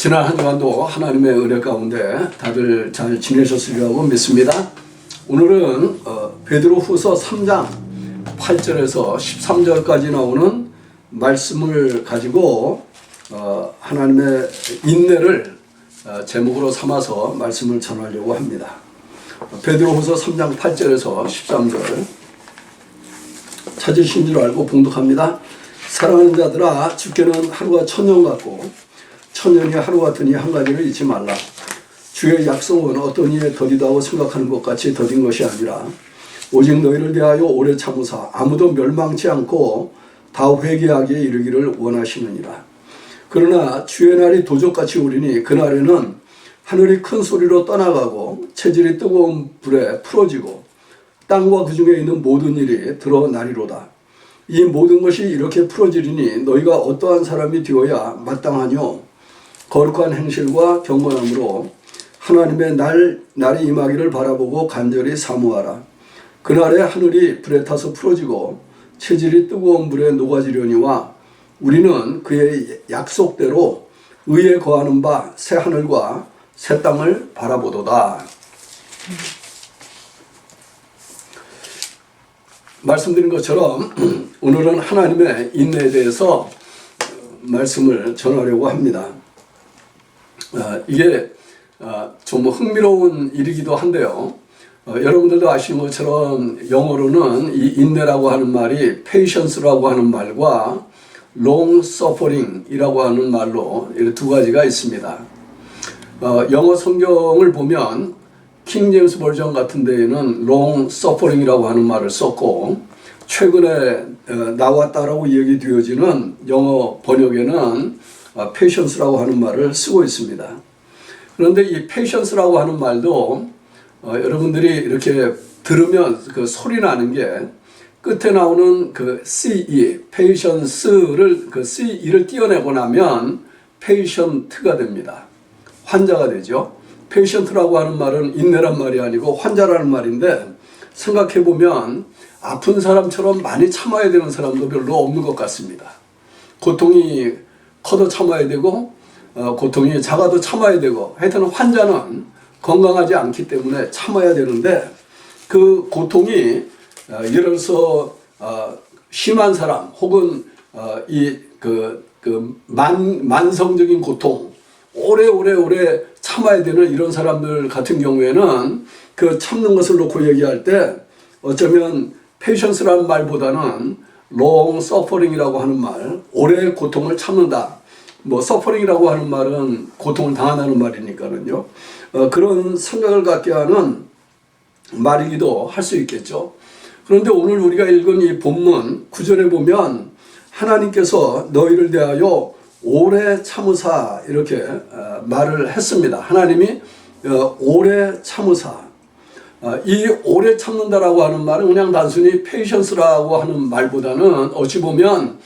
지난 한 주간도 하나님의 은혜 가운데 다들 잘 지내셨으리라고 믿습니다. 오늘은 베드로 후서 3장 8절에서 13절까지 나오는 말씀을 가지고 하나님의 인내를 제목으로 삼아서 말씀을 전하려고 합니다. 베드로 후서 3장 8절에서 13절 찾으신 줄 알고 봉독합니다. 사랑하는 자들아, 주께는 하루가 천년 같고 천년이 하루 같으니 한 가지를 잊지 말라. 주의 약속은 어떤 이에 더디다고 생각하는 것 같이 더딘 것이 아니라 오직 너희를 대하여 오래 참으사 아무도 멸망치 않고 다 회개하기에 이르기를 원하시느니라. 그러나 주의 날이 도적같이 오리니 그날에는 하늘이 큰 소리로 떠나가고 체질이 뜨거운 불에 풀어지고 땅과 그 중에 있는 모든 일이 드러나리로다. 이 모든 것이 이렇게 풀어지리니 너희가 어떠한 사람이 되어야 마땅하뇨. 거룩한 행실과 경건함으로 하나님의 날이 임하기를 바라보고 간절히 사모하라. 그날에 하늘이 불에 타서 풀어지고 체질이 뜨거운 불에 녹아지려니와 우리는 그의 약속대로 의에 거하는 바 새 하늘과 새 땅을 바라보도다. 말씀드린 것처럼 오늘은 하나님의 인내에 대해서 말씀을 전하려고 합니다. 이게 좀 흥미로운 일이기도 한데요. 여러분들도 아시는 것처럼 영어로는 이 인내라고 하는 말이 patience라고 하는 말과 long suffering이라고 하는 말로 이렇게 두 가지가 있습니다. 영어 성경을 보면 킹 제임스 버전 같은 데에는 long suffering이라고 하는 말을 썼고 최근에 나왔다라고 얘기되어지는 영어 번역에는 patience라고 하는 말을 쓰고 있습니다. 그런데 이 patience라고 하는 말도 여러분들이 이렇게 들으면 그 소리 나는 게 끝에 나오는 그 CE, patience를 그 CE를 띄어내고 나면 patient가 됩니다. 환자가 되죠. patient라고 하는 말은 인내란 말이 아니고 환자라는 말인데 생각해 보면 아픈 사람처럼 많이 참아야 되는 사람도 별로 없는 것 같습니다. 고통이 커도 참아야 되고 고통이 작아도 참아야 되고 하여튼 환자는 건강하지 않기 때문에 참아야 되는데 그 고통이 예를 들어서 심한 사람 혹은 만성적인 고통 오래 참아야 되는 이런 사람들 같은 경우에는 그 참는 것을 놓고 얘기할 때 어쩌면 patience라는 말보다는 long suffering이라고 하는 말, 오래 고통을 참는다. suffering이라고 하는 말은 고통을 당한다는 말이니까는요. 그런 생각을 갖게 하는 말이기도 할 수 있겠죠. 그런데 오늘 우리가 읽은 이 본문 9절에 보면 하나님께서 너희를 대하여 오래 참으사 이렇게 말을 했습니다. 하나님이 오래 참으사. 이 오래 참는다라고 하는 말은 그냥 단순히 patience라고 하는 말보다는 어찌 보면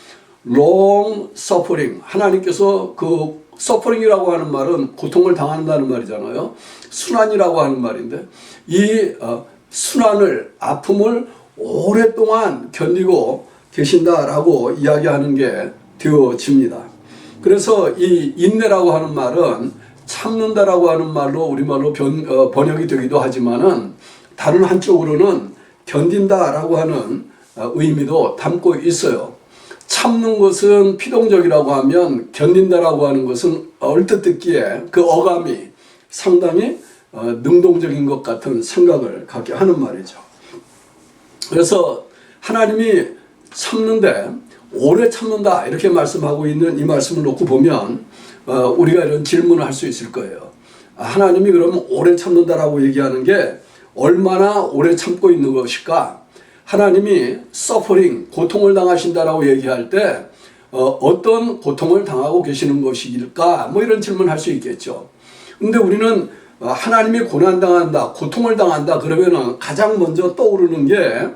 long suffering, 하나님께서 그 suffering이라고 하는 말은 고통을 당한다는 말이잖아요. 순환이라고 하는 말인데 이 순환을, 아픔을 오랫동안 견디고 계신다라고 이야기하는 게 되어집니다. 그래서 이 인내라고 하는 말은 참는다라고 하는 말로 우리말로 번역이 되기도 하지만은 다른 한쪽으로는 견딘다라고 하는 의미도 담고 있어요. 참는 것은 피동적이라고 하면 견딘다라고 하는 것은 얼뜻 듣기에 그 어감이 상당히 능동적인 것 같은 생각을 갖게 하는 말이죠. 그래서 하나님이 참는데 오래 참는다 이렇게 말씀하고 있는 이 말씀을 놓고 보면 우리가 이런 질문을 할 수 있을 거예요. 하나님이 그러면 오래 참는다라고 얘기하는 게 얼마나 오래 참고 있는 것일까? 하나님이 suffering, 고통을 당하신다라고 얘기할 때 어떤 고통을 당하고 계시는 것일까? 이런 질문을 할 수 있겠죠. 근데 우리는 하나님이 고난당한다, 고통을 당한다 그러면은 가장 먼저 떠오르는 게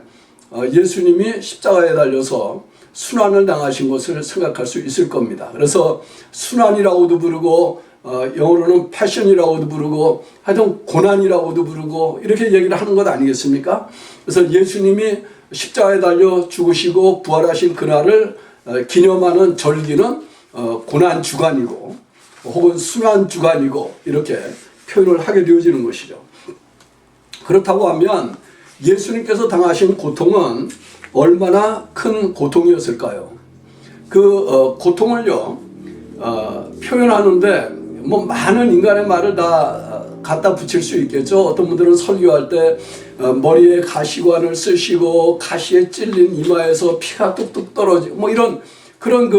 예수님이 십자가에 달려서 순환을 당하신 것을 생각할 수 있을 겁니다. 그래서 순환이라고도 부르고 영어로는 패션이라고도 부르고 하여튼 고난이라고도 부르고 이렇게 얘기를 하는 것 아니겠습니까? 그래서 예수님이 십자가에 달려 죽으시고 부활하신 그날을 기념하는 절기는 고난 주간이고 혹은 순환 주간이고 이렇게 표현을 하게 되어지는 것이죠. 그렇다고 하면 예수님께서 당하신 고통은 얼마나 큰 고통이었을까요? 그 고통을요 표현하는데 뭐 많은 인간의 말을 다 갖다 붙일 수 있겠죠. 어떤 분들은 설교할 때 머리에 가시관을 쓰시고 가시에 찔린 이마에서 피가 뚝뚝 떨어지고 뭐 이런 그런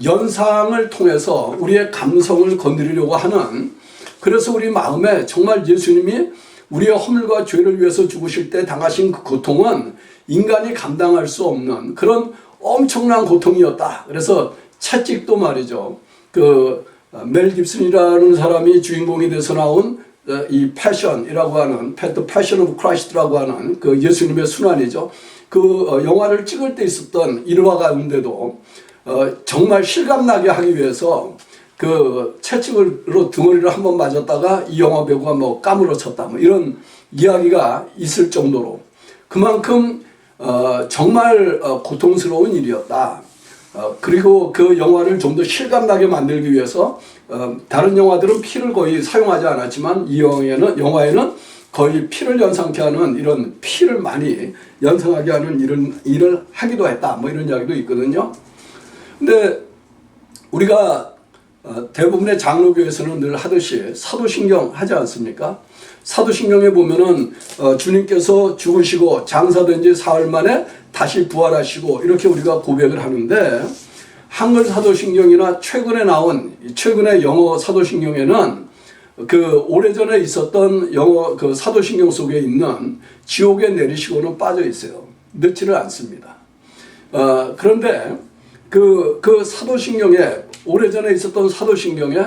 연상을 통해서 우리의 감성을 건드리려고 하는, 그래서 우리 마음에 정말 예수님이 우리의 허물과 죄를 위해서 죽으실 때 당하신 그 고통은 인간이 감당할 수 없는 그런 엄청난 고통이었다. 그래서 채찍도 말이죠. 멜 깁슨이라는 사람이 주인공이 돼서 나온 이 패션이라고 하는 The Passion of Christ라고 하는 그 예수님의 순환이죠. 그 영화를 찍을 때 있었던 일화 가운데도 정말 실감나게 하기 위해서 그 채찍으로 등어리를 한번 맞았다가 이 영화 배우가 뭐 까무러쳤다 뭐 이런 이야기가 있을 정도로 그만큼 정말 고통스러운 일이었다. 그리고 그 영화를 좀 더 실감나게 만들기 위해서 다른 영화들은 피를 거의 사용하지 않았지만 이 영화에는 거의 피를 연상케 하는 이런 피를 많이 연상하게 하는 이런 일을 하기도 했다. 뭐 이런 이야기도 있거든요. 근데 우리가 대부분의 장로교에서는 늘 하듯이 사도신경 하지 않습니까? 사도신경에 보면은 주님께서 죽으시고 장사된 지 사흘 만에 다시 부활하시고 이렇게 우리가 고백을 하는데, 한글 사도신경이나 최근에 영어 사도신경에는 그 오래전에 있었던 영어 그 사도신경 속에 있는 지옥에 내리시고는 빠져 있어요. 넣지를 않습니다. 그런데 그 사도신경에 오래전에 있었던 사도신경에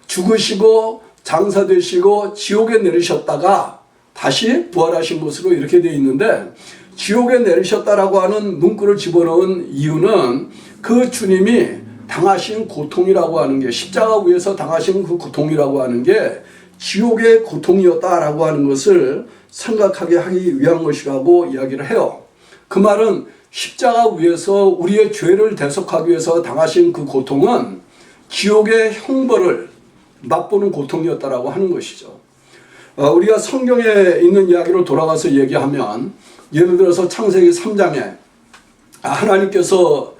죽으시고 장사되시고 지옥에 내리셨다가 다시 부활하신 것으로 이렇게 되어 있는데, 지옥에 내리셨다라고 하는 문구를 집어넣은 이유는 그 주님이 당하신 고통이라고 하는 게, 십자가 위에서 당하신 그 고통이라고 하는 게 지옥의 고통이었다라고 하는 것을 생각하게 하기 위한 것이라고 이야기를 해요. 그 말은 십자가 위에서 우리의 죄를 대속하기 위해서 당하신 그 고통은 지옥의 형벌을 맛보는 고통이었다라고 하는 것이죠. 우리가 성경에 있는 이야기로 돌아가서 얘기하면, 예를 들어서 창세기 3장에 하나님께서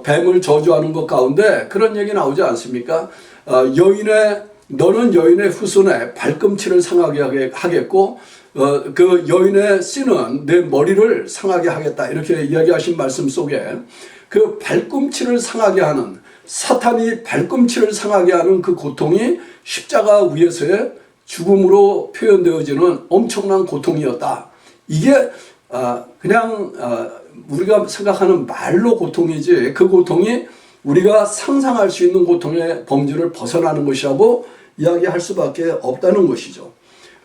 뱀을 저주하는 것 가운데 그런 얘기 나오지 않습니까? 너는 여인의 후손에 발꿈치를 상하게 하겠고 그 여인의 씨는 내 머리를 상하게 하겠다, 이렇게 이야기하신 말씀 속에 그 발꿈치를 상하게 하는, 사탄이 발꿈치를 상하게 하는 그 고통이 십자가 위에서의 죽음으로 표현되어지는 엄청난 고통이었다. 이게 그냥 우리가 생각하는 말로 고통이지, 그 고통이 우리가 상상할 수 있는 고통의 범주를 벗어나는 것이라고 이야기할 수밖에 없다는 것이죠.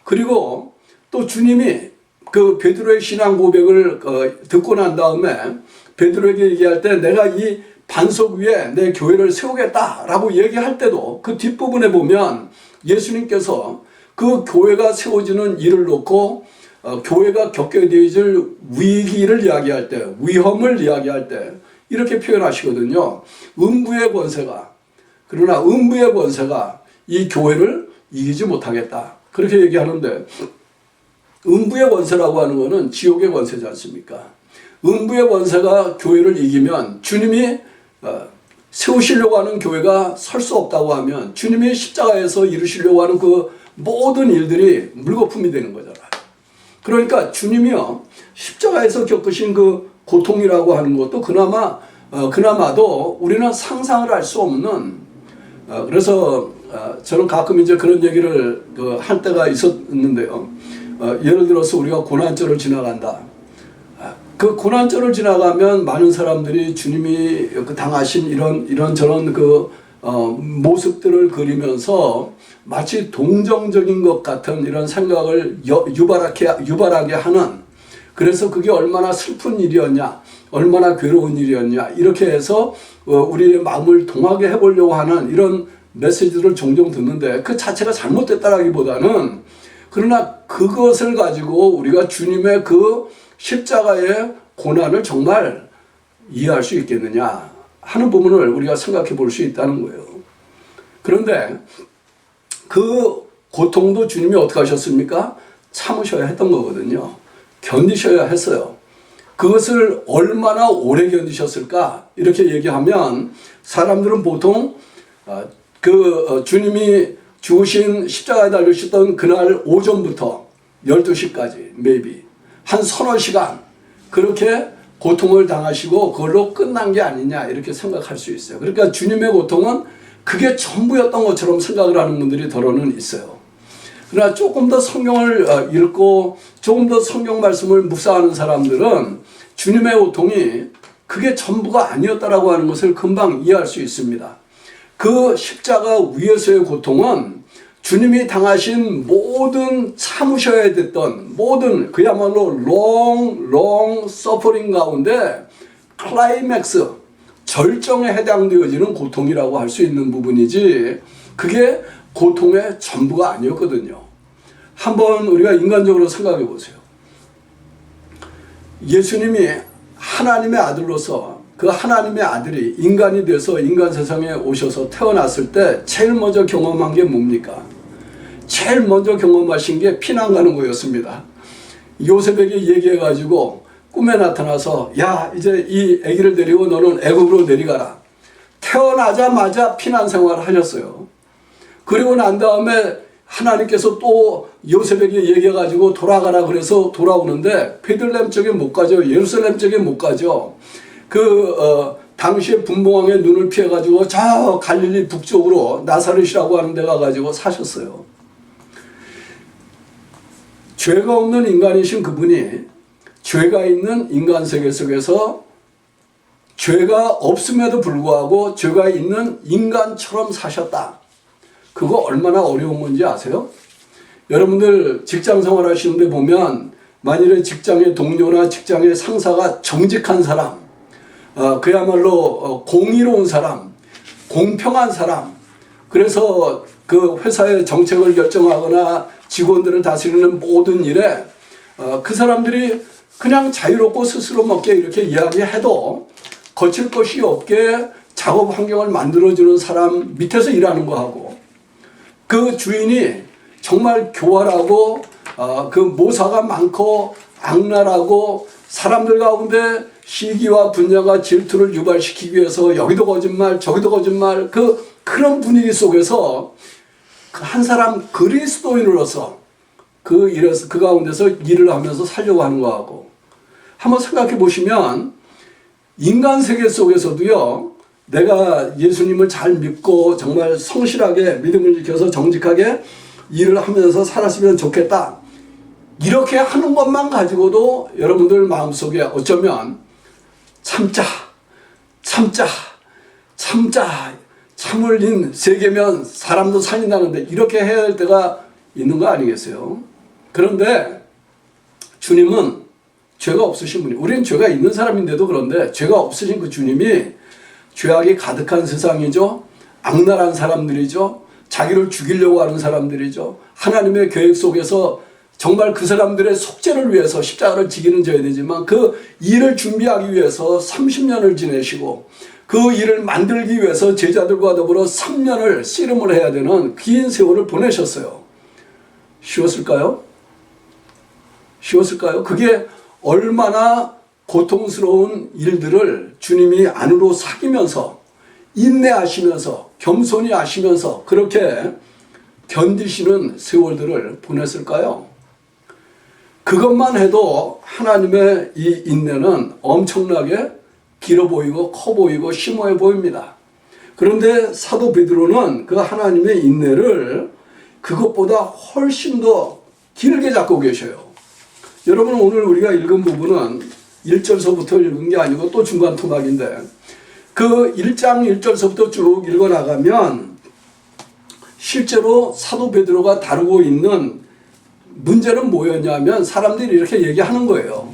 그리고 또 주님이 그 베드로의 신앙 고백을 듣고 난 다음에 베드로에게 얘기할 때 내가 이 반석 위에 내 교회를 세우겠다라고 얘기할 때도 그 뒷부분에 보면 예수님께서 그 교회가 세워지는 일을 놓고 교회가 겪게 되어질 위기를 이야기할 때, 위험을 이야기할 때 이렇게 표현하시거든요. 음부의 권세가 이 교회를 이기지 못하겠다, 그렇게 얘기하는데, 음부의 권세라고 하는 것은 지옥의 권세지 않습니까? 음부의 권세가 교회를 이기면 주님이 세우시려고 하는 교회가 설 수 없다고 하면 주님이 십자가에서 이루시려고 하는 그 모든 일들이 물거품이 되는 거잖아요. 그러니까 주님이요, 십자가에서 겪으신 그 고통이라고 하는 것도 그나마도 우리는 상상을 할 수 없는, 그래서 저는 가끔 이제 그런 얘기를 할 때가 있었는데요. 예를 들어서 우리가 고난절을 지나간다. 그 고난절을 지나가면 많은 사람들이 주님이 당하신 이런저런 모습들을 그리면서 마치 동정적인 것 같은 이런 생각을 유발하게 하는, 그래서 그게 얼마나 슬픈 일이었냐, 얼마나 괴로운 일이었냐, 이렇게 해서 우리의 마음을 동하게 해보려고 하는 이런 메시지를 종종 듣는데, 그 자체가 잘못됐다라기보다는, 그러나 그것을 가지고 우리가 주님의 그 십자가의 고난을 정말 이해할 수 있겠느냐 하는 부분을 우리가 생각해 볼 수 있다는 거예요. 그런데 그 고통도 주님이 어떻게 하셨습니까? 참으셔야 했던 거거든요. 견디셔야 했어요. 그것을 얼마나 오래 견디셨을까? 이렇게 얘기하면 사람들은 보통 주님이 죽으신 십자가에 달리셨던 그날 오전부터 12시까지 maybe 한 서너 시간 그렇게 고통을 당하시고 그걸로 끝난 게 아니냐 이렇게 생각할 수 있어요. 그러니까 주님의 고통은 그게 전부였던 것처럼 생각을 하는 분들이 더러는 있어요. 그러나 조금 더 성경을 읽고 조금 더 성경 말씀을 묵상하는 사람들은 주님의 고통이 그게 전부가 아니었다라고 하는 것을 금방 이해할 수 있습니다. 그 십자가 위에서의 고통은 주님이 당하신 모든 참으셔야 됐던 모든 그야말로 long suffering 가운데 클라이맥스 절정에 해당되어지는 고통이라고 할 수 있는 부분이지 그게 고통의 전부가 아니었거든요. 한번 우리가 인간적으로 생각해 보세요. 예수님이 하나님의 아들로서 그 하나님의 아들이 인간이 돼서 인간 세상에 오셔서 태어났을 때 제일 먼저 경험한 게 뭡니까? 제일 먼저 경험하신 게 피난 가는 거였습니다. 요셉에게 얘기해가지고 꿈에 나타나서 야 이제 이 아기를 데리고 너는 애굽으로 내려가라. 태어나자마자 피난 생활을 하셨어요. 그리고 난 다음에 하나님께서 또 요셉에게 얘기해가지고 돌아가라 그래서 돌아오는데 베들레헴 쪽에 못 가죠. 예루살렘 쪽에 못 가죠. 당시에 분봉왕의 눈을 피해가지고 저 갈릴리 북쪽으로 나사렛이라고 하는 데 가가지고 사셨어요. 죄가 없는 인간이신 그분이 죄가 있는 인간 세계 속에서 죄가 없음에도 불구하고 죄가 있는 인간처럼 사셨다. 그거 얼마나 어려운 건지 아세요? 여러분들 직장 생활 하시는데 보면 만일에 직장의 동료나 직장의 상사가 정직한 사람, 그야말로 공의로운 사람, 공평한 사람, 그래서 그 회사의 정책을 결정하거나 직원들을 다스리는 모든 일에 그 사람들이 그냥 자유롭고 스스로 먹게 이렇게 이야기해도 거칠 것이 없게 작업 환경을 만들어주는 사람 밑에서 일하는 거하고 그 주인이 정말 교활하고 그 모사가 많고 악랄하고 사람들 가운데 시기와 분야가 질투를 유발시키기 위해서 여기도 거짓말 저기도 거짓말 그런 분위기 속에서 한 사람 그리스도인으로서 그 가운데서 일을 하면서 살려고 하는 거하고 한번 생각해 보시면 인간 세계 속에서도요 내가 예수님을 잘 믿고 정말 성실하게 믿음을 지켜서 정직하게 일을 하면서 살았으면 좋겠다 이렇게 하는 것만 가지고도 여러분들 마음속에 어쩌면 참을 인 세계면 사람도 살린다는데 이렇게 해야 할 때가 있는 거 아니겠어요? 그런데 주님은 죄가 없으신 분이 우리는 죄가 있는 사람인데도 그런데 죄가 없으신 그 주님이 죄악이 가득한 세상이죠. 악랄한 사람들이죠. 자기를 죽이려고 하는 사람들이죠. 하나님의 계획 속에서 정말 그 사람들의 속죄를 위해서 십자가를 지기는 져야 되지만 그 일을 준비하기 위해서 30년을 지내시고 그 일을 만들기 위해서 제자들과 더불어 3년을 씨름을 해야 되는 긴 세월을 보내셨어요. 쉬웠을까요? 그게 얼마나 고통스러운 일들을 주님이 안으로 사귀면서 인내하시면서 겸손히 하시면서 그렇게 견디시는 세월들을 보냈을까요? 그것만 해도 하나님의 이 인내는 엄청나게 길어 보이고 커 보이고 심오해 보입니다. 그런데 사도 베드로는 그 하나님의 인내를 그것보다 훨씬 더 길게 잡고 계셔요. 여러분 오늘 우리가 읽은 부분은 1절서부터 읽은 게 아니고 또 중간 토막인데 그 1장 1절서부터 쭉 읽어나가면 실제로 사도 베드로가 다루고 있는 문제는 뭐였냐면 사람들이 이렇게 얘기하는 거예요.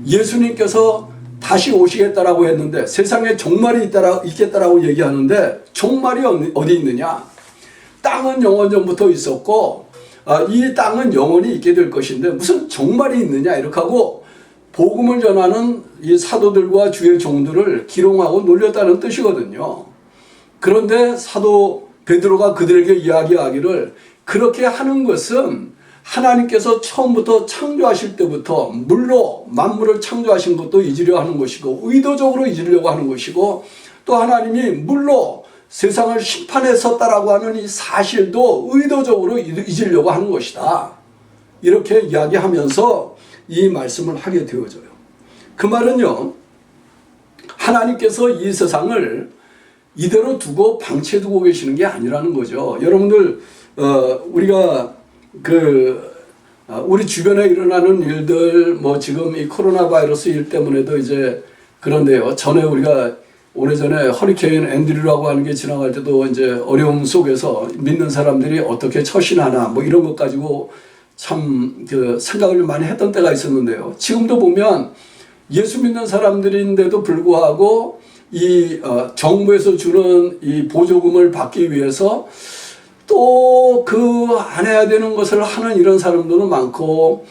예수님께서 다시 오시겠다라고 했는데 세상에 종말이 있겠다라고 얘기하는데 종말이 어디 있느냐? 땅은 영원전부터 있었고 이 땅은 영원히 있게 될 것인데 무슨 종말이 있느냐 이렇게 하고 복음을 전하는 이 사도들과 주의 종들을 기롱하고 놀렸다는 뜻이거든요. 그런데 사도 베드로가 그들에게 이야기하기를 그렇게 하는 것은 하나님께서 처음부터 창조하실 때부터 물로 만물을 창조하신 것도 잊으려 하는 것이고 의도적으로 잊으려고 하는 것이고 또 하나님이 물로 세상을 심판했었다라고 하는 이 사실도 의도적으로 잊으려고 하는 것이다. 이렇게 이야기하면서 이 말씀을 하게 되어져요. 그 말은요, 하나님께서 이 세상을 이대로 두고 방치해두고 계시는 게 아니라는 거죠. 여러분들 우리가 우리 주변에 일어나는 일들, 뭐 지금 이 코로나 바이러스 일 때문에도 이제 그런데요. 전에 우리가 오래전에 허리케인 앤드류라고 하는 게 지나갈 때도 이제 어려움 속에서 믿는 사람들이 어떻게 처신하나 뭐 이런 것 가지고 참 생각을 많이 했던 때가 있었는데요. 지금도 보면 예수 믿는 사람들인데도 불구하고 이 정부에서 주는 이 보조금을 받기 위해서 또 안 해야 되는 것을 하는 이런 사람들은 많고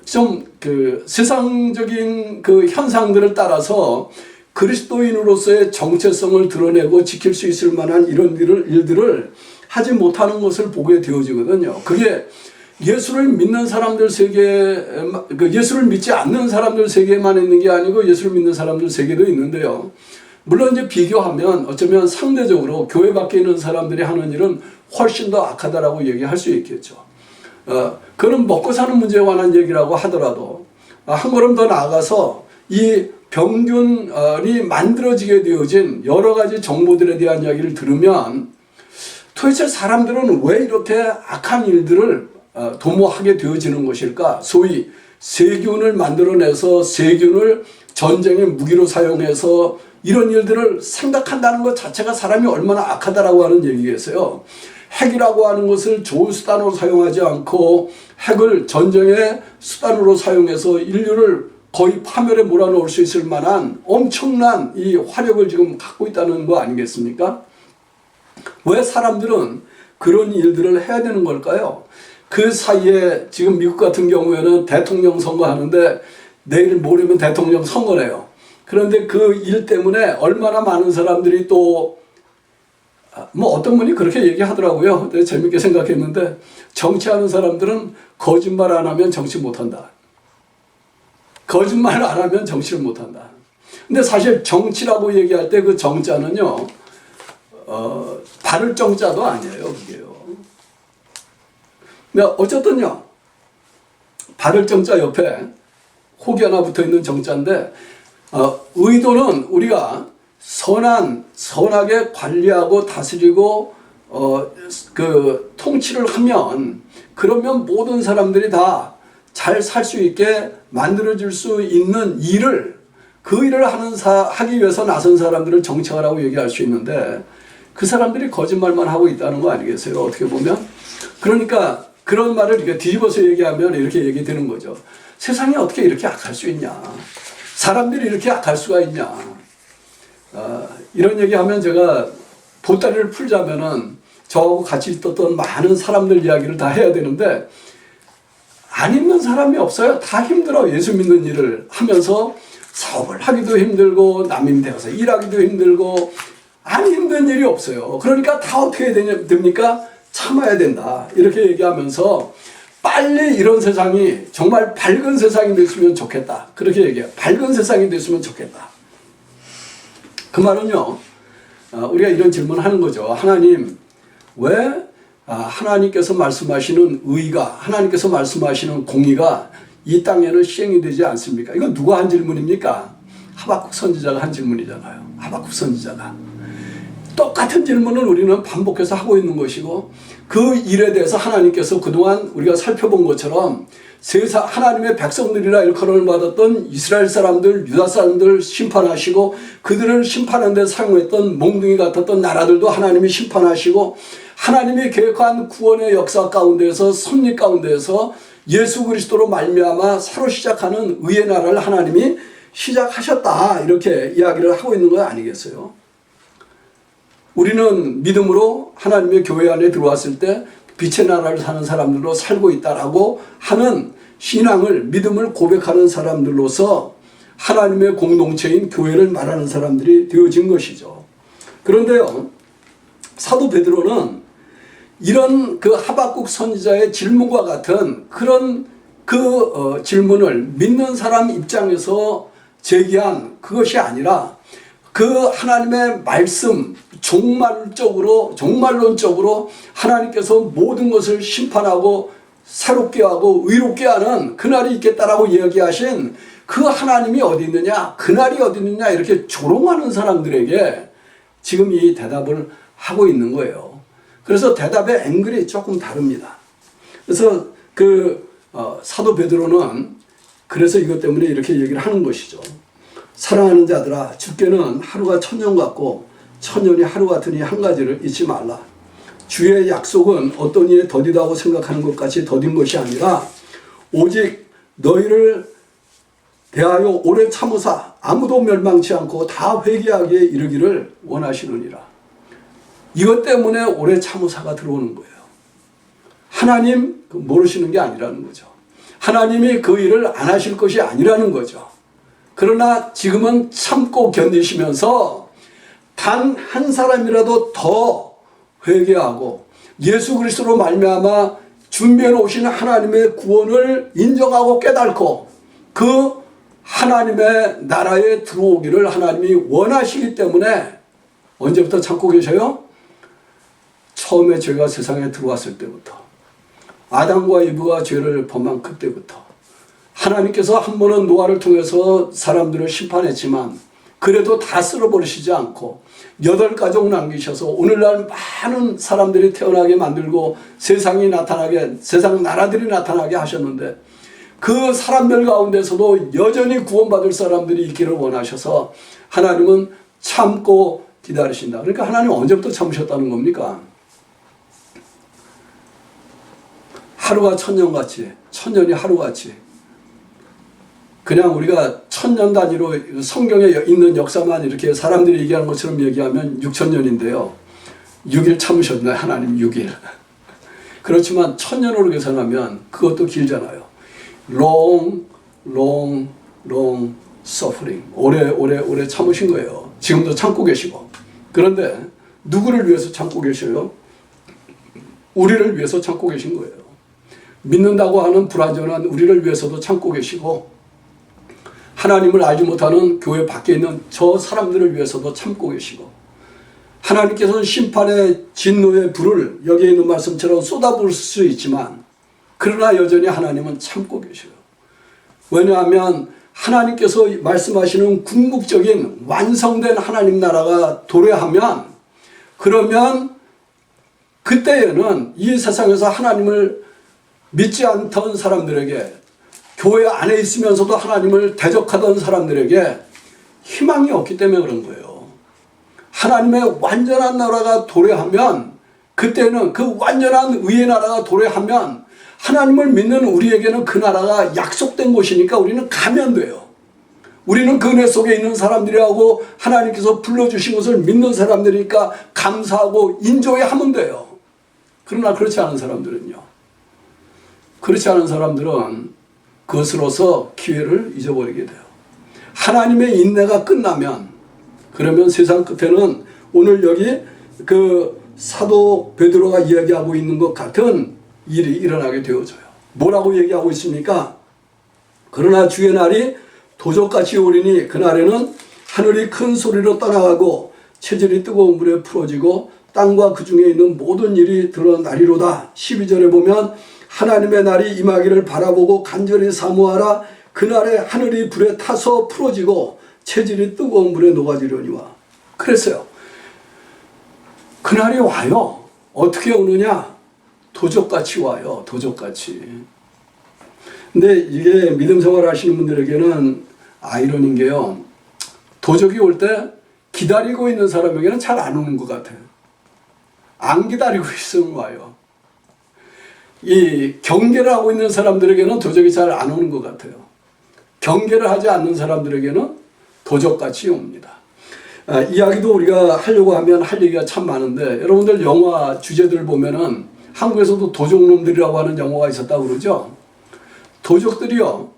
좀 세상적인 그 현상들을 따라서 그리스도인으로서의 정체성을 드러내고 지킬 수 있을 만한 이런 일들을 하지 못하는 것을 보게 되어지거든요. 그게 예수를 믿는 사람들 세계, 예수를 믿지 않는 사람들 세계만 있는 게 아니고 예수를 믿는 사람들 세계도 있는데요. 물론 이제 비교하면 어쩌면 상대적으로 교회 밖에 있는 사람들이 하는 일은 훨씬 더 악하다라고 얘기할 수 있겠죠. 그는 먹고 사는 문제에 관한 얘기라고 하더라도 한 걸음 더 나아가서 이 병균이 만들어지게 되어진 여러 가지 정보들에 대한 이야기를 들으면 도대체 사람들은 왜 이렇게 악한 일들을 도모하게 되어지는 것일까? 소위 세균을 만들어내서 세균을 전쟁의 무기로 사용해서 이런 일들을 생각한다는 것 자체가 사람이 얼마나 악하다라고 하는 얘기겠어요. 핵이라고 하는 것을 좋은 수단으로 사용하지 않고 핵을 전쟁의 수단으로 사용해서 인류를 거의 파멸에 몰아넣을 수 있을 만한 엄청난 이 화력을 지금 갖고 있다는 거 아니겠습니까? 왜 사람들은 그런 일들을 해야 되는 걸까요? 그 사이에 지금 미국 같은 경우에는 대통령 선거하는데 내일 모레면 대통령 선거래요. 그런데 그 일 때문에 얼마나 많은 사람들이 또 뭐 어떤 분이 그렇게 얘기하더라고요. 되게 재밌게 생각했는데 정치하는 사람들은 거짓말 안 하면 정치 못한다. 거짓말 안 하면 정치를 못한다. 근데 사실 정치라고 얘기할 때 그 정자는요, 바를 정자도 아니에요, 그게요. 근데 어쨌든요, 바를 정자 옆에 혹이 하나 붙어 있는 정자인데, 의도는 우리가 선하게 관리하고 다스리고, 통치를 하면, 그러면 모든 사람들이 다 잘 살 수 있게 만들어줄 수 있는 일을, 그 일을 하기 위해서 나선 사람들을 정치가라고 얘기할 수 있는데, 그 사람들이 거짓말만 하고 있다는 거 아니겠어요? 어떻게 보면. 그러니까 그런 말을 이렇게 뒤집어서 얘기하면 이렇게 얘기되는 거죠. 세상이 어떻게 이렇게 악할 수 있냐? 사람들이 이렇게 악할 수가 있냐? 이런 얘기하면 제가 보따리를 풀자면은 저하고 같이 있었던 많은 사람들 이야기를 다 해야 되는데 안 힘든 사람이 없어요. 다 힘들어. 예수 믿는 일을 하면서 사업을 하기도 힘들고 남인 되어서 일하기도 힘들고 안 힘든 일이 없어요. 그러니까 다 어떻게 해야 됩니까? 참아야 된다. 이렇게 얘기하면서 빨리 이런 세상이 정말 밝은 세상이 됐으면 좋겠다. 그렇게 얘기해요. 밝은 세상이 됐으면 좋겠다. 그 말은요, 우리가 이런 질문을 하는 거죠. 하나님, 왜 하나님께서 말씀하시는 의가, 하나님께서 말씀하시는 공의가 이 땅에는 시행이 되지 않습니까? 이거 누가 한 질문입니까? 하박국 선지자가 한 질문이잖아요. 하박국 선지자가. 똑같은 질문을 우리는 반복해서 하고 있는 것이고 그 일에 대해서 하나님께서 그동안 우리가 살펴본 것처럼 세상 하나님의 백성들이라 일컬음을 받았던 이스라엘 사람들, 유다 사람들 심판하시고 그들을 심판하는 데 사용했던 몽둥이 같았던 나라들도 하나님이 심판하시고 하나님이 계획한 구원의 역사 가운데에서 섭리 가운데에서 예수 그리스도로 말미암아 새로 시작하는 의의 나라를 하나님이 시작하셨다. 이렇게 이야기를 하고 있는 거 아니겠어요? 우리는 믿음으로 하나님의 교회 안에 들어왔을 때 빛의 나라를 사는 사람들로 살고 있다라고 하는 신앙을, 믿음을 고백하는 사람들로서 하나님의 공동체인 교회를 말하는 사람들이 되어진 것이죠. 그런데요, 사도 베드로는 이런 그 하박국 선지자의 질문과 같은 그런 질문을 믿는 사람 입장에서 제기한 그것이 아니라 그 하나님의 말씀, 종말론적으로 하나님께서 모든 것을 심판하고 새롭게 하고 의롭게 하는 그날이 있겠다라고 이야기하신 그 하나님이 어디 있느냐, 그날이 어디 있느냐 이렇게 조롱하는 사람들에게 지금 이 대답을 하고 있는 거예요. 그래서 대답의 앵글이 조금 다릅니다. 그래서 사도 베드로는 그래서 이것 때문에 이렇게 얘기를 하는 것이죠. 사랑하는 자들아, 주께는 하루가 천년 같고 천년이 하루 같으니 한 가지를 잊지 말라. 주의 약속은 어떤 일에 더디다고 생각하는 것 같이 더딘 것이 아니라 오직 너희를 대하여 오래 참으사 아무도 멸망치 않고 다 회개하기에 이르기를 원하시느니라. 이것 때문에 오래 참으사가 들어오는 거예요. 하나님 모르시는 게 아니라는 거죠. 하나님이 그 일을 안 하실 것이 아니라는 거죠. 그러나 지금은 참고 견디시면서 단 한 사람이라도 더 회개하고 예수 그리스도로 말미암아 준비해 놓으신 하나님의 구원을 인정하고 깨닫고 그 하나님의 나라에 들어오기를 하나님이 원하시기 때문에 언제부터 참고 계셔요? 처음에 죄가 세상에 들어왔을 때부터, 아담과 이브가 죄를 범한 그때부터 하나님께서 한 번은 노아를 통해서 사람들을 심판했지만 그래도 다 쓸어버리시지 않고 8가족 남기셔서 오늘날 많은 사람들이 태어나게 만들고 세상 나라들이 나타나게 하셨는데 그 사람들 가운데서도 여전히 구원받을 사람들이 있기를 원하셔서 하나님은 참고 기다리신다. 그러니까 하나님 언제부터 참으셨다는 겁니까? 하루가 천년같이, 천년이 하루같이. 그냥 우리가 천년 단위로 성경에 있는 역사만 이렇게 사람들이 얘기하는 것처럼 얘기하면 6천년인데요. 6일 참으셨나요? 하나님 6일. 그렇지만 천년으로 계산하면 그것도 길잖아요. long suffering. 오래 참으신 거예요. 지금도 참고 계시고. 그런데 누구를 위해서 참고 계셔요? 우리를 위해서 참고 계신 거예요. 믿는다고 하는 불완전한 우리를 위해서도 참고 계시고 하나님을 알지 못하는 교회 밖에 있는 저 사람들을 위해서도 참고 계시고 하나님께서는 심판의 진노의 불을 여기에 있는 말씀처럼 쏟아부을 수 있지만 그러나 여전히 하나님은 참고 계셔요. 왜냐하면 하나님께서 말씀하시는 궁극적인 완성된 하나님 나라가 도래하면 그러면 그때에는 이 세상에서 하나님을 믿지 않던 사람들에게 교회 안에 있으면서도 하나님을 대적하던 사람들에게 희망이 없기 때문에 그런 거예요. 하나님의 완전한 나라가 도래하면 그때는 그 완전한 의의 나라가 도래하면 하나님을 믿는 우리에게는 그 나라가 약속된 곳이니까 우리는 가면 돼요. 우리는 그 은혜 속에 있는 사람들이라고 하나님께서 불러주신 것을 믿는 사람들이니까 감사하고 인정해 하면 돼요. 그러나 그렇지 않은 사람들은요. 그렇지 않은 사람들은 그것으로서 기회를 잊어버리게 돼요. 하나님의 인내가 끝나면 그러면 세상 끝에는 오늘 여기 그 사도 베드로가 이야기하고 있는 것 같은 일이 일어나게 되어져요. 뭐라고 얘기하고 있습니까? 그러나 주의 날이 도적같이 오리니 그날에는 하늘이 큰 소리로 떠나가고 체질이 뜨거운 물에 풀어지고 땅과 그 중에 있는 모든 일이 드러나리로다. 12절에 보면 하나님의 날이 임하기를 바라보고 간절히 사모하라. 그날에 하늘이 불에 타서 풀어지고 체질이 뜨거운 물에 녹아지려니와. 그랬어요. 그날이 와요. 어떻게 오느냐? 도적같이 와요. 도적같이. 근데 이게 믿음 생활 하시는 분들에게는 아이러니인 게요. 도적이 올 때 기다리고 있는 사람에게는 잘 안 오는 것 같아요. 안 기다리고 있으면 와요. 이 경계를 하고 있는 사람들에게는 도적이 잘 안 오는 것 같아요. 경계를 하지 않는 사람들에게는 도적같이 옵니다. 이야기도 우리가 하려고 하면 할 얘기가 참 많은데 여러분들 영화 주제들 보면은 한국에서도 도적놈들이라고 하는 영화가 있었다고 그러죠. 도적들이요,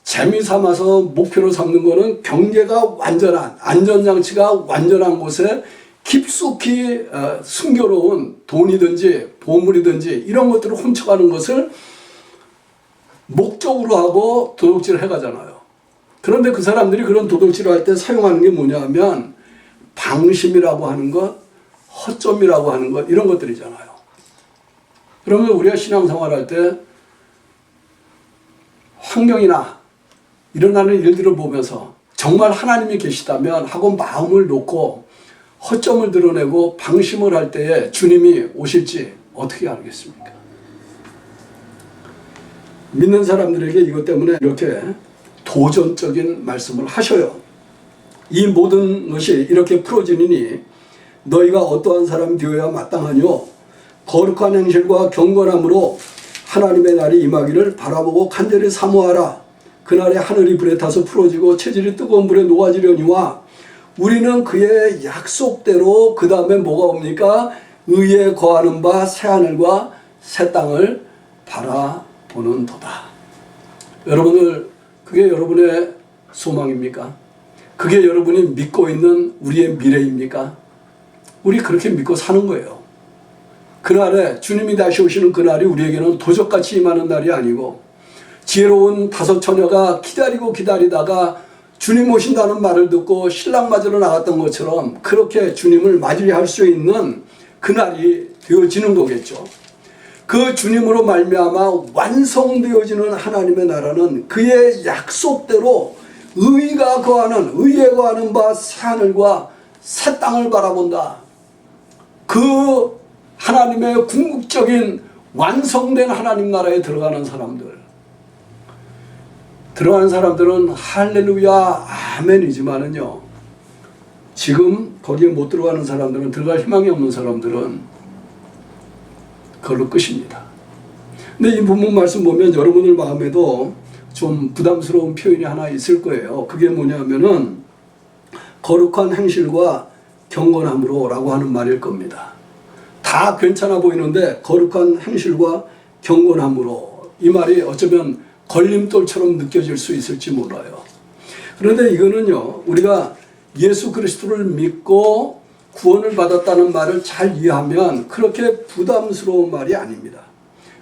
재미 삼아서 목표로 삼는 거는 경계가 완전한, 안전장치가 완전한 곳에 깊숙이 숨겨놓은 돈이든지 보물이든지 이런 것들을 훔쳐가는 것을 목적으로 하고 도둑질을 해가잖아요. 그런데 그 사람들이 그런 도둑질을 할 때 사용하는 게 뭐냐면 방심이라고 하는 것, 허점이라고 하는 것, 이런 것들이잖아요. 그러면 우리가 신앙생활할 때 환경이나 일어나는 일들을 보면서 정말 하나님이 계시다면 하고 마음을 놓고 허점을 드러내고 방심을 할 때에 주님이 오실지 어떻게 알겠습니까? 믿는 사람들에게 이것 때문에 이렇게 도전적인 말씀을 하셔요. 이 모든 것이 이렇게 풀어지니 너희가 어떠한 사람이 되어야 마땅하뇨? 거룩한 행실과 경건함으로 하나님의 날이 임하기를 바라보고 간절히 사모하라. 그날에 하늘이 불에 타서 풀어지고 체질이 뜨거운 불에 녹아지려니와 우리는 그의 약속대로 그 다음에 뭐가 옵니까? 의에 거하는 바 새하늘과 새 땅을 바라보는 도다. 여러분들, 그게 여러분의 소망입니까? 그게 여러분이 믿고 있는 우리의 미래입니까? 우리 그렇게 믿고 사는 거예요. 그날에 주님이 다시 오시는 그날이 우리에게는 도적같이 임하는 날이 아니고 지혜로운 다섯 처녀가 기다리다가 주님 오신다는 말을 듣고 신랑 맞으러 나갔던 것처럼 그렇게 주님을 맞이할 수 있는 그날이 되어지는 거겠죠. 그 주님으로 말미암아 완성되어지는 하나님의 나라는 그의 약속대로 의에 거하는 바 새하늘과 새 땅을 바라본다. 그 하나님의 궁극적인 완성된 하나님 나라에 들어가는 사람들은 할렐루야 아멘이지만은요, 지금 거기에 못 들어가는 사람들은, 들어갈 희망이 없는 사람들은 그걸로 끝입니다. 근데 이 본문 말씀 보면 여러분들 마음에도 좀 부담스러운 표현이 하나 있을 거예요. 그게 뭐냐면은 거룩한 행실과 경건함으로 라고 하는 말일 겁니다. 다 괜찮아 보이는데 거룩한 행실과 경건함으로, 이 말이 어쩌면 걸림돌처럼 느껴질 수 있을지 몰라요. 그런데 이거는요, 우리가 예수 그리스도를 믿고 구원을 받았다는 말을 잘 이해하면 그렇게 부담스러운 말이 아닙니다.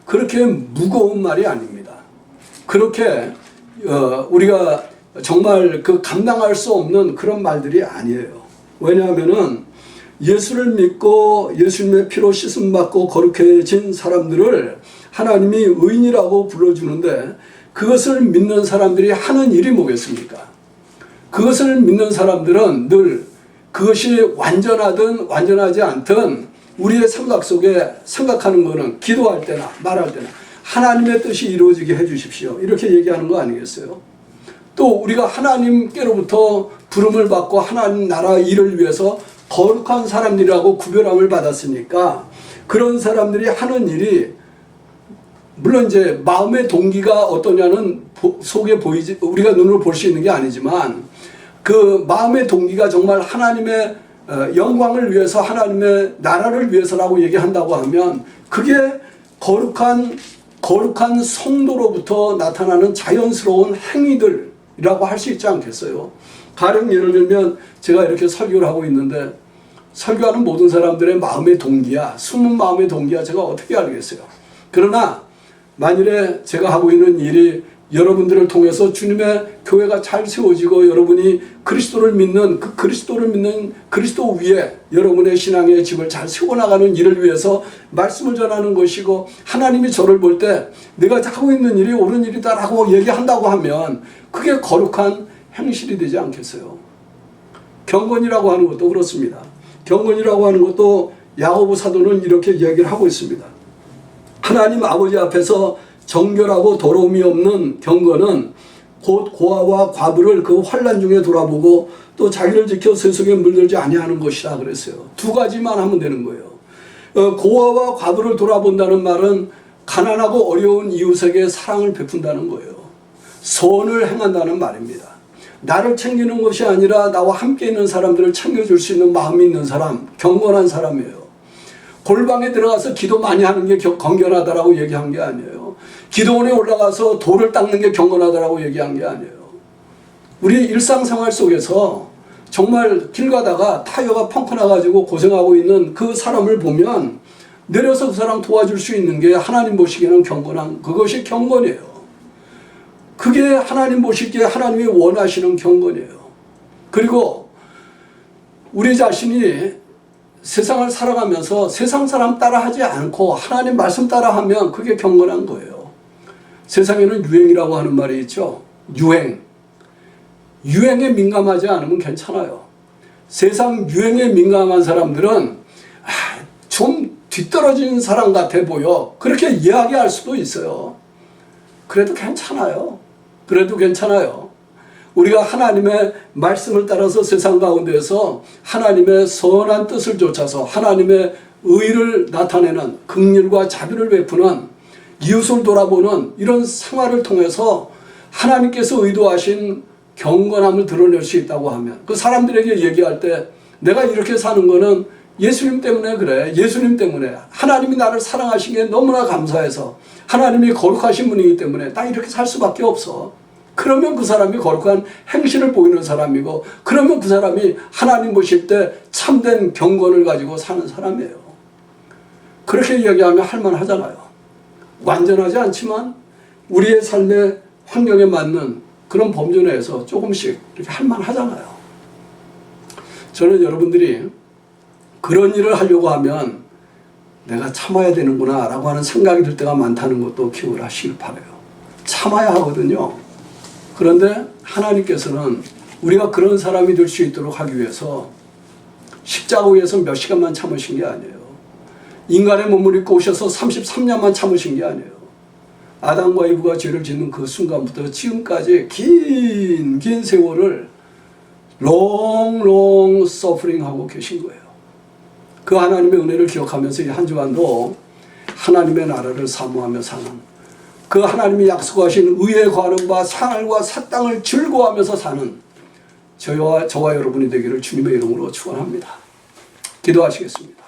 그렇게 무거운 말이 아닙니다. 그렇게 우리가 정말 그 감당할 수 없는 그런 말들이 아니에요. 왜냐하면은 예수를 믿고 예수님의 피로 씻음 받고 거룩해진 사람들을 하나님이 의인이라고 불러주는데, 그것을 믿는 사람들이 하는 일이 뭐겠습니까? 그것을 믿는 사람들은 늘 그것이 완전하든 완전하지 않든 우리의 생각 속에 생각하는 거는 기도할 때나 말할 때나 하나님의 뜻이 이루어지게 해주십시오, 이렇게 얘기하는 거 아니겠어요? 또 우리가 하나님께로부터 부름을 받고 하나님 나라 일을 위해서 거룩한 사람들이라고 구별함을 받았으니까 그런 사람들이 하는 일이, 물론 이제 마음의 동기가 어떠냐는 속에 보이지, 우리가 눈으로 볼 수 있는 게 아니지만 그 마음의 동기가 정말 하나님의 영광을 위해서, 하나님의 나라를 위해서라고 얘기한다고 하면 그게 거룩한 성도로부터 나타나는 자연스러운 행위들이라고 할 수 있지 않겠어요? 가령 예를 들면 제가 이렇게 설교를 하고 있는데 설교하는 모든 사람들의 마음의 동기야, 숨은 마음의 동기야, 제가 어떻게 알겠어요? 그러나 만일에 제가 하고 있는 일이 여러분들을 통해서 주님의 교회가 잘 세워지고 여러분이 그리스도를 믿는 그리스도 위에 여러분의 신앙의 집을 잘 세워나가는 일을 위해서 말씀을 전하는 것이고, 하나님이 저를 볼 때 내가 하고 있는 일이 옳은 일이다라고 얘기한다고 하면 그게 거룩한 행실이 되지 않겠어요? 경건이라고 하는 것도 그렇습니다. 경건이라고 하는 것도 야고보 사도는 이렇게 이야기를 하고 있습니다. 하나님 아버지 앞에서 정결하고 더러움이 없는 경건은 곧 고아와 과부를 그 환난 중에 돌아보고 또 자기를 지켜 세속에 물들지 아니하는 것이라 그랬어요. 두 가지만 하면 되는 거예요. 고아와 과부를 돌아본다는 말은 가난하고 어려운 이웃에게 사랑을 베푼다는 거예요. 선을 행한다는 말입니다. 나를 챙기는 것이 아니라 나와 함께 있는 사람들을 챙겨줄 수 있는 마음이 있는 사람, 경건한 사람이에요. 골방에 들어가서 기도 많이 하는 게 건견하다라고 얘기한 게 아니에요. 기도원에 올라가서 돌을 닦는 게 경건하다라고 얘기한 게 아니에요. 우리 일상생활 속에서 정말 길 가다가 타이어가 펑크 나가지고 고생하고 있는 그 사람을 보면 내려서 그 사람 도와줄 수 있는 게 하나님 보시기에는 경건한, 그것이 경건이에요. 그게 하나님 보시기에 하나님이 원하시는 경건이에요. 그리고 우리 자신이 세상을 살아가면서 세상 사람 따라하지 않고 하나님 말씀 따라하면 그게 경건한 거예요. 세상에는 유행이라고 하는 말이 있죠. 유행에 민감하지 않으면 괜찮아요. 세상 유행에 민감한 사람들은 좀 뒤떨어진 사람 같아 보여, 그렇게 이야기할 수도 있어요. 그래도 괜찮아요. 우리가 하나님의 말씀을 따라서 세상 가운데서 하나님의 선한 뜻을 좇아서 하나님의 의를 나타내는, 긍휼과 자비를 베푸는, 이웃을 돌아보는 이런 생활을 통해서 하나님께서 의도하신 경건함을 드러낼 수 있다고 하면, 그 사람들에게 얘기할 때 내가 이렇게 사는 거는 예수님 때문에 그래. 예수님 때문에. 하나님이 나를 사랑하신 게 너무나 감사해서, 하나님이 거룩하신 분이기 때문에 나 이렇게 살 수밖에 없어. 그러면 그 사람이 거룩한 행실을 보이는 사람이고, 그러면 그 사람이 하나님 보실 때 참된 경건을 가지고 사는 사람이에요. 그렇게 이야기하면 할만하잖아요. 완전하지 않지만 우리의 삶의 환경에 맞는 그런 범주 내에서 조금씩 이렇게 할만하잖아요. 저는 여러분들이 그런 일을 하려고 하면 내가 참아야 되는구나 라고 하는 생각이 들 때가 많다는 것도 기억을 하시길 바라요. 참아야 하거든요. 그런데 하나님께서는 우리가 그런 사람이 될 수 있도록 하기 위해서 십자가 위에서 몇 시간만 참으신 게 아니에요. 인간의 몸을 입고 오셔서 33년만 참으신 게 아니에요. 아담과 이브가 죄를 짓는 그 순간부터 지금까지 긴 세월을 long suffering 하고 계신 거예요. 그 하나님의 은혜를 기억하면서 이 한 주간도 하나님의 나라를 사모하며 사는, 그 하나님이 약속하신 의에 관한 바 상을과 사땅을 즐거워하면서 사는 저와 여러분이 되기를 주님의 이름으로 축원합니다. 기도하시겠습니다.